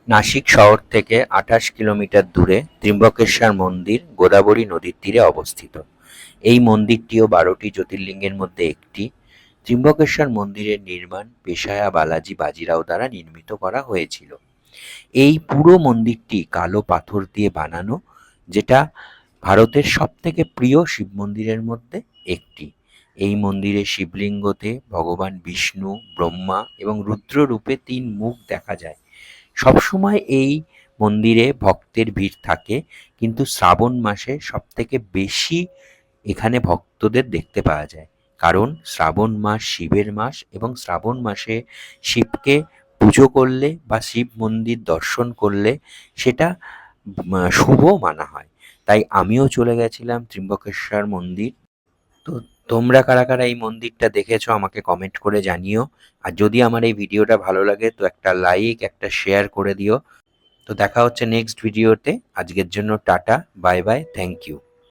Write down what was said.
নাসিক শহর থেকে ২৮ কিলোমিটার দূরে ত্র্যম্বকেশ্বর মন্দির গোদাবরী নদীর তীরে অবস্থিত। এই মন্দিরটিও ১২টি জ্যোতির্লিঙ্গের মধ্যে একটি। ত্র্যম্বকেশ্বর মন্দিরের নির্মাণ পেশায়া বালাজি বাজিরাও দ্বারা নির্মিত করা হয়েছিল। এই পুরো মন্দিরটি কালো পাথর দিয়ে বানানো, যেটা ভারতের সবথেকে প্রিয় শিব মন্দিরের মধ্যে একটি। এই মন্দিরে শিবলিঙ্গতে ভগবান বিষ্ণু, ব্রহ্মা এবং রুদ্র রূপে ৩ মুখ দেখা যায়। সবসময় এই মন্দিরে ভক্তের ভিড় থাকে, কিন্তু শ্রাবণ মাসে সবথেকে বেশি এখানে ভক্তদের দেখতে পাওয়া যায়। কারণ শ্রাবণ মাস শিবের মাস এবং শ্রাবণ মাসে শিবকে পুজো করলে বা শিব মন্দির দর্শন করলে সেটা শুভ মানা হয়। তাই আমিও চলে গেছিলাম ত্র্যম্বকেশ্বর মন্দির। তো তোমরা কারা কারা এই মন্দিরটা দেখেছো আমাকে কমেন্ট করে জানিও। আর যদি আমার এই ভিডিওটা ভালো লাগে তো একটা লাইক, একটা শেয়ার করে দিও। তো দেখা হচ্ছে নেক্সট ভিডিওতে। আজকের জন্য tata, bye bye, thank you.